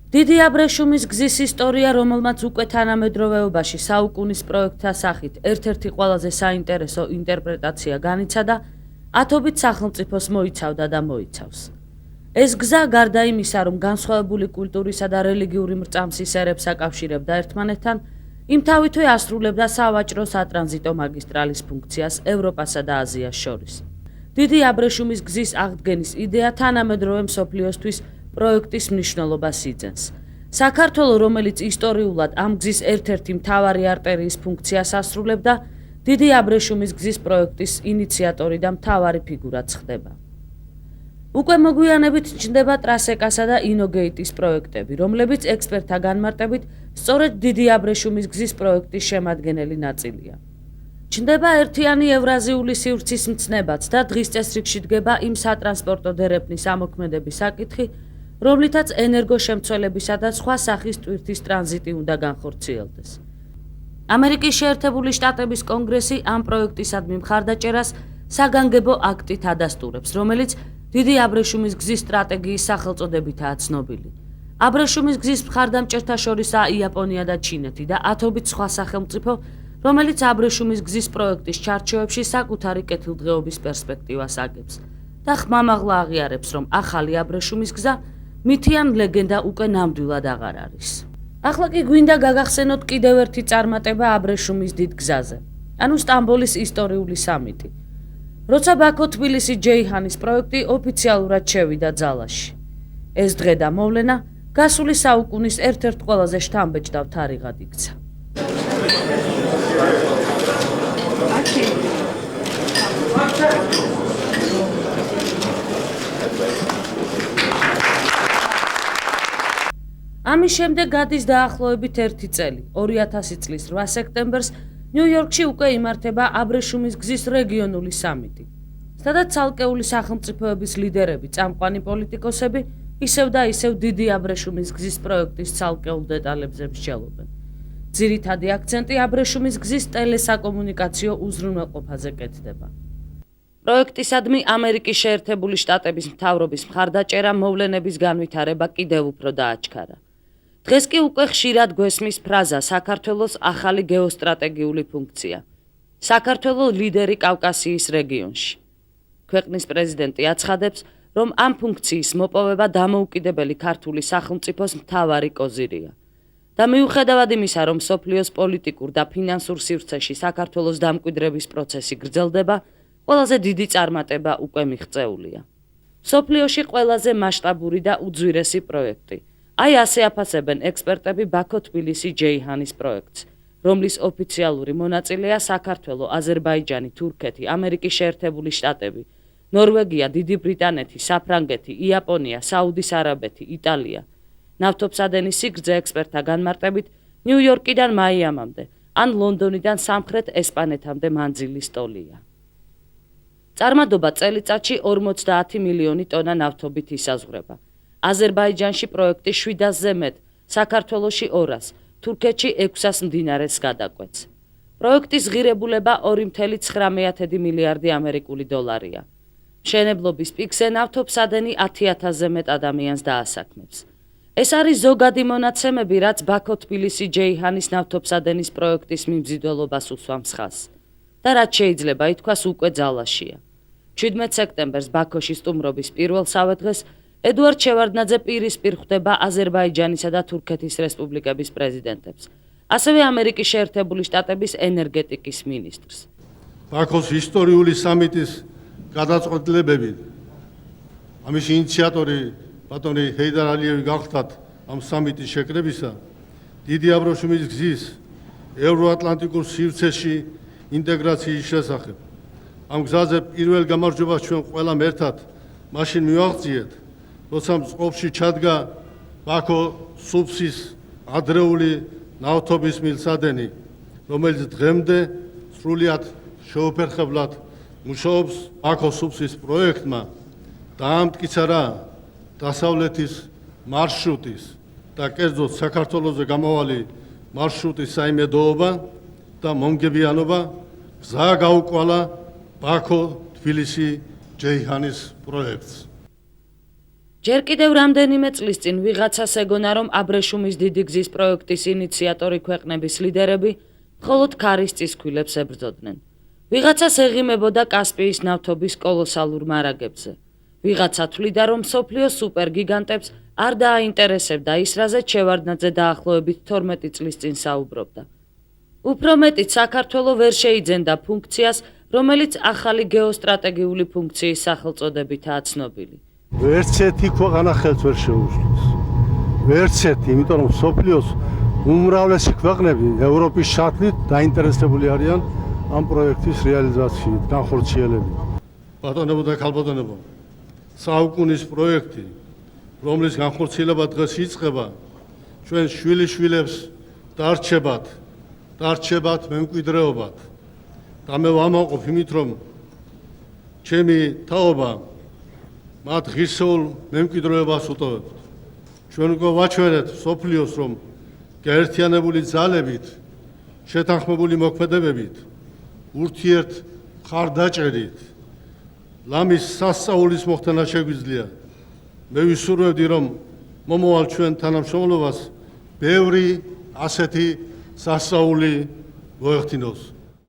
დიდი აბრეშუმის გზის ისტორია, რომელმაც უკვე თანამედროვეობაში საუკუნის პროექტთა სახით ერთ-ერთი ყველაზე საინტერესო ინტერპრეტაცია განიცადა, ათობით სახელმწიფოს მოიცავდა და მოიცავს. ეს გზა გარდა იმისა, რომ განსხვავებული კულტურისა და რელიგიური მრწამსის ერებს აკავშირებდა ერთმანეთთან, იმთავითვე ასრულებდა სავაჭრო სატრანზიტო მაგისტრალის ფუნქციას ევროპასა და აზიას შორის. დიდი აბრეშუმის გზის აღდგენის იდეა თანამედროვე მსოფლიოსთვის პროექტის მნიშვნელობას იძენს. საქართველო, რომელიც ისტორიულად ამ გზის ერთ-ერთი მთავარი არტერიის ფუნქციას ასრულებდა, დიდი აბრეშუმის გზის პროექტის ინიციატორი და მთავარი ფიგურაც ხდება. უკვე მოგვიანებით ჩნდება ტრასეკასა და ინოგეიტის პროექტები, რომლებიც ექსპერტთა განმარტებით სწორედ დიდი აბრეშუმის გზის პროექტის შემადგენელი ნაწილია. ჩნდება ერთიანი ევრაზიული სივრცის მცნებაც და დღის წესრიგში დგება იმ სატრანსპორტო დერეფნის ამოქმედების საკითხი, რომლითაც ენერგოშემცველებისა და სხვა სახის ტვირთის ტრანზიტი უნდა განხორციელდეს. ამერიკის შეერთებული შტატების კონგრესი ამ პროექტისადმი მხარდაჭერას საგანგებო აქტით ადასტურებს, რომელიც დიდი აბრეშუმის გზის სტრატეგიის სახელწოდებითაა ცნობილი. აბრეშუმის გზის მხარდამჭერთა შორისაა იაპონია და ჩინეთი და ათობით სხვა სახელმწიფო, რომელიც აბრეშუმის გზის პროექტის ჩარჩოებში საკუთარი კეთილდღეობის პერსპექტივას აგებს და ხმამაღლა აღიარებს, რომ ახალი აბრეშუმის გზა მითიან ლეგენდა უკვე ნამდვილად აღარ არის. ახლა კი გვინდა გაგახსენოთ კიდევ ერთი წარმატება აბრეშუმის დიდ გზაზე, ანუ სტამბოლის ისტორიული სამიტი. როცა ბაქო-თბილისი-ჯეიჰანის პროექტი ოფიციალურად შევიდა ძალაში. ეს დღე და მოვლენა გასული საუკუნის ერთ-ერთ ყველაზე შთამბეჭდავ თარიღად იქცა. ამის შემდეგ გადის დაახლოებით 1 წელი, 2000 წლის 8 სექტემბერს ნიუ-იორკში უკვე იმართება აბრეშუმის გზის რეგიონული სამიტი, სადაც ცალკეული სახელმწიფოების ლიდერები, წამყვანი პოლიტიკოსები ისევ და ისევ დიდი აბრეშუმის გზის პროექტის ცალკეულ დეტალებზე მსჯელობენ. ძირითადი აქცენტი აბრეშუმის გზის ტელესაკომუნიკაციო უზრუნველყოფაზე კეთდება. პროექტისადმი ამერიკის შეერთებული შტატების მთავრობის მხარდაჭერა მოვლენების განვითარება კიდევ უფრო დააჩქარა. დღეს კი უკვე ხშირად გვესმის ფრაზა საქართველოს ახალი გეოსტრატეგიული ფუნქცია. საქართველო ლიდერი კავკასიის რეგიონში. ქვეყნის პრეზიდენტი აცხადებს, რომ ამ ფუნქციის მოპოვება დამოუკიდებელი ქართული სახელმწიფოს მთავარი კოზირია. და მიუხედავად იმისა, რომ მსოფლიოს პოლიტიკურ და ფინანსურ სივრცეში საქართველოს დამკვიდრების პროცესი გრძელდება, ყველაზე დიდი წარმატება უკვე მიღწეულია. მსოფლიოში ყველაზე მასშტაბური და უძვირესი პროექტი. აი ასე აფასებენ ექსპერტები ბაქო-თბილისი-ჯეიჰანის პროექტს, რომლის ოფიციალური მონაწილეა საქართველო, აზერბაიჯანი, თურქეთი, ამერიკის შეერთებული შტატები, ნორვეგია, დიდი ბრიტანეთი, საფრანგეთი, იაპონია, საუდის არაბეთი, იტალია. ნავთობსადენის სიგრძე ექსპერტთა განმარტებით ნიუ-იორკიდან მაიამამდე, ან ლონდონიდან სამხრეთ ესპანეთამდე მანძილის ტოლია. წარმადობა წელიწადში 50 მილიონი ტონა ნავთობით ისაზღვრება. აზერბაიჯანში პროექტი 700-ზე მეტ, საქართველოში 200, თურქეთში 600 მდინარეს გადაკვეთს. პროექტის ღირებულება 2,9 მილიარდი ამერიკული დოლარია. მშენებლობის პიკზე ნავთობსადენი 10,000-ზე მეტ ადამიანს დაასაქმებს. ეს არის ზოგადი მონაცემები, რაც ბაქო-თბილისი-ჯეიჰანის ნავთობსადენის პროექტის მიმზიდველობას უსვამს ხაზს და რაც შეიძლება ითქვას უკვე ძალაშია. 17 სექტემბერს ბაქოში სტუმრობის პირველსავე დღეს ედუარდ შევარდნაძე პირისპირ ხვდება აზერბაიჯანისა და თურქეთის რესპუბლიკების პრეზიდენტებს, ასევე ამერიკის შეერთებული შტატების ენერგეტიკის მინისტრს. ბაქოს ისტორიული სამიტის გადაწყვეტილებები, ამის ინიციატორი ბატონი ჰეიდარ ალიევი გახდათ ამ სამიტის შეკრებისა, დიდი აბრეშუმის გზის ევროატლანტიკურ სივრცეში ინტეგრაციის შესახებ. ამ გზაზე პირველ გამარჯვებას ჩვენ ყველამ ერთად მაშინ მივაღწიეთ, როცა წყობაში ჩადგა ბაქო-სუფსის ადრეული ნავთობის მილსადენი, რომელიც დღემდე სრულიად შეუფერხებლად მუშაობს. ბაქო-სუფსის პროექტმა დაამტკიცა რა დასავლეთის მარშრუტის და კერძოდ საქართველოზე გამავალი მარშრუტის საიმედოობა და მომგებიანობა, გზა გაუკვალა ბაქო-თბილისი-ჯეიჰანის პროექტს. ჯერ კიდევ რამდენიმე წლის წინ ვიღაცას ეგონა, რომ აბრეშუმის დიდი გზის პროექტის ინიციატორი ქვეყნების ლიდერები მხოლოდ ქარის წისქვილებს ებრძოდნენ. ვიღაცას ეღიმებოდა კასპიის ნავთობის კოლოსალურ მარაგებზე. ვიღაცა თვლიდა, რომ მსოფლიოს სუპერგიგანტებს არ დააინტერესებდა ის, რაზეც შევარდნაძე დაახლოებით 12 წლის წინ საუბრობდა. უფრო მეტიც საქართველო ვერ შეიძენდა ფუნქციას, რომელიც ახალი გეოსტრატეგიული ფუნქციის სახელწოდებითაა ცნობილი. ვერც ერთი ქვეყანა ხელს ვერ შეუშლის. ვერც ერთი, იმიტომ რომ სოფლიოს უმრავლესი ქვეყნები ევროპის შატლით დაინტერესებული არიან ამ პროექტის რეალიზაციით, განხორციელებით. ბატონებო და ქალბატონებო, საუკუნის პროექტი, რომლის განხორციელება დღეს იწყება, ჩვენ შვილიშვილებს დარჩებათ მემკვიდრეობად. და მე ვამაყობ იმით, რომ ჩემი თაობა მათ ღირსეულ მემკვიდრეობას უტოვებთ. ჩვენ უკვე ვაჩვენეთ სოფლიოს, რომ გაერთიანებული ძალებით, შეთანხმებული მოქმედებებით, ურთიერთ მხარდაჭერით ლამის სასწაულის მოხდენა შეგვიძლია. მე ვისურვებდი, რომ მომავალ ჩვენ თანამშრომლობას ბევრი ასეთი სასწაული მოეხდინოს.